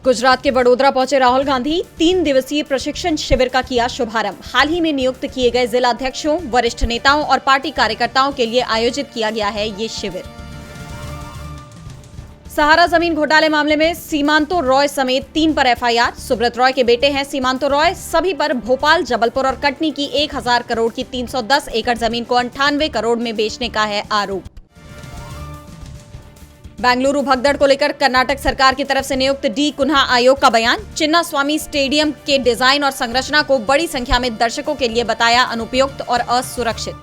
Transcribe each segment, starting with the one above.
गुजरात के वडोदरा पहुंचे राहुल गांधी 3 दिवसीय प्रशिक्षण शिविर का किया शुभारंभ। हाल ही में नियुक्त किए गए जिला अध्यक्षों, वरिष्ठ नेताओं और पार्टी कार्यकर्ताओं के लिए आयोजित किया गया है ये शिविर। सहारा जमीन घोटाले मामले में सीमांतो रॉय समेत 3 पर एफआईआर। सुब्रत रॉय के बेटे हैं सीमांतो रॉय। सभी पर भोपाल, जबलपुर और कटनी की 1000 करोड़ की 310 एकड़ जमीन को 98 करोड़ में बेचने का है आरोप। बेंगलुरु भगदड़ को लेकर कर्नाटक सरकार की तरफ से नियुक्त डी कुन्हा आयोग का बयान। चिन्ना स्वामी स्टेडियम के डिजाइन और संरचना को बड़ी संख्या में दर्शकों के लिए बताया अनुपयुक्त और असुरक्षित।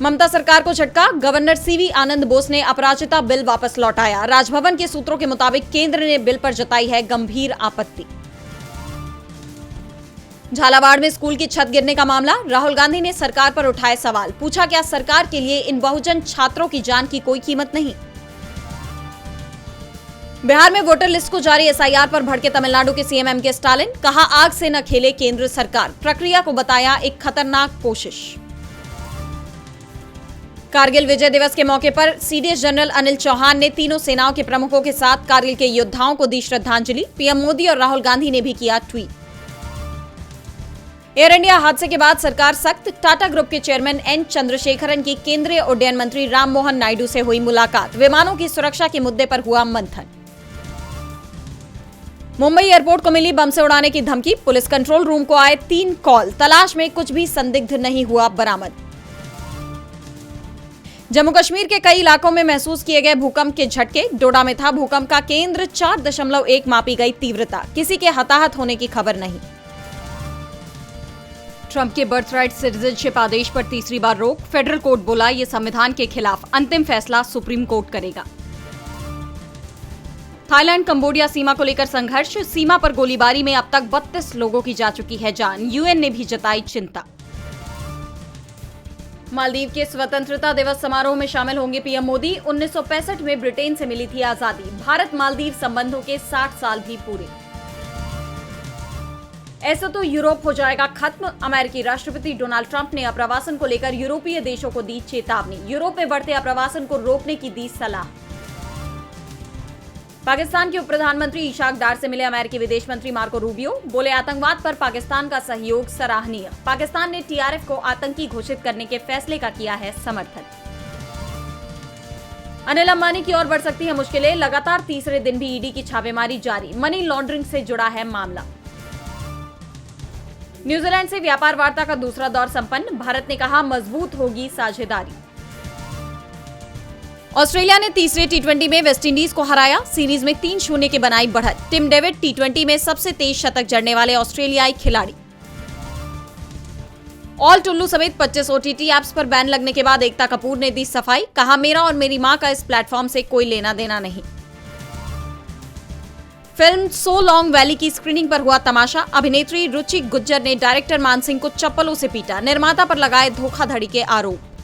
ममता सरकार को झटका। गवर्नर सीवी आनंद बोस ने अपराजिता बिल वापस लौटाया। राजभवन के सूत्रों के मुताबिक केंद्र ने बिल पर जताई है गंभीर आपत्ति। झालावाड़ में स्कूल की छत गिरने का मामला। राहुल गांधी ने सरकार पर उठाए सवाल। पूछा, क्या सरकार के लिए इन बहुजन छात्रों की जान की कोई कीमत नहीं? बिहार में वोटर लिस्ट को जारी एसआईआर पर भड़के तमिलनाडु के सीएम एमके स्टालिन। कहा, आग से न खेले केंद्र सरकार। प्रक्रिया को बताया एक खतरनाक कोशिश। कारगिल विजय दिवस के मौके पर सीडीएस जनरल अनिल चौहान ने तीनों सेनाओं के प्रमुखों के साथ कारगिल के योद्धाओं को दी श्रद्धांजलि। पीएम मोदी और राहुल गांधी ने भी किया ट्वीट। एयर इंडिया हादसे के बाद सरकार सख्त। टाटा ग्रुप के चेयरमैन एन चंद्रशेखरन की केंद्रीय उड्डयन मंत्री राम मोहन नायडू से हुई मुलाकात। विमानों की सुरक्षा के मुद्दे पर हुआ मंथन। मुंबई एयरपोर्ट को मिली बम से उड़ाने की धमकी। पुलिस कंट्रोल रूम को आए 3 कॉल। तलाश में कुछ भी संदिग्ध नहीं हुआ बरामद। जम्मू कश्मीर के कई इलाकों में महसूस किए गए भूकंप के झटके। डोडा में था भूकंप का केंद्र। 4.1 मापी गई तीव्रता। किसी के हताहत होने की खबर नहीं। ट्रंप के बर्थराइट सिटीजनशिप आदेश पर तीसरी बार रोक। फेडरल कोर्ट बोला ये संविधान के खिलाफ। अंतिम फैसला सुप्रीम कोर्ट करेगा। थाईलैंड कंबोडिया सीमा को लेकर संघर्ष। सीमा पर गोलीबारी में अब तक 32 लोगों की जा चुकी है जान। यूएन ने भी जताई चिंता। मालदीव के स्वतंत्रता दिवस समारोह में शामिल होंगे पीएम मोदी। 1965 में ब्रिटेन से मिली थी आजादी। भारत मालदीव संबंधों के 60 साल भी पूरे। ऐसा तो यूरोप हो जाएगा खत्म। अमेरिकी राष्ट्रपति डोनाल्ड ट्रंप ने अप्रवासन को लेकर यूरोपीय देशों को दी चेतावनी। यूरोप में बढ़ते अप्रवासन को रोकने की दी सलाह। पाकिस्तान के उप प्रधानमंत्री इशाक डार से मिले अमेरिकी विदेश मंत्री मार्को रूबियो। बोले, आतंकवाद पर पाकिस्तान का सहयोग सराहनीय। पाकिस्तान ने टीआरएफ को आतंकी घोषित करने के फैसले का किया है समर्थन। अनिल अंबानी की ओर बढ़ सकती है मुश्किलें। लगातार तीसरे दिन भी ईडी की छापेमारी जारी। मनी लॉन्ड्रिंग से जुड़ा है मामला। न्यूजीलैंड से व्यापार वार्ता का दूसरा दौर संपन्न। भारत ने कहा, मजबूत होगी साझेदारी। ऑस्ट्रेलिया ने तीसरे टी20 में वेस्टइंडीज को हराया। सीरीज में 3-0 की बनाई बढ़त। टिम डेविड टी20 में सबसे तेज शतक जड़ने वाले ऑस्ट्रेलियाई खिलाड़ी। ऑल टुल्लू समेत 25 ओटीटी ऐप्स पर बैन लगने के बाद एकता कपूर ने दी सफाई। कहा, मेरा और मेरी मां का इस प्लेटफॉर्म से कोई लेना देना नहीं। फिल्म सो लॉन्ग वैली की स्क्रीनिंग पर हुआ तमाशा। अभिनेत्री रुचि गुज्जर ने डायरेक्टर मान सिंह को चप्पलों से पीटा। निर्माता पर लगाए धोखाधड़ी के आरोप।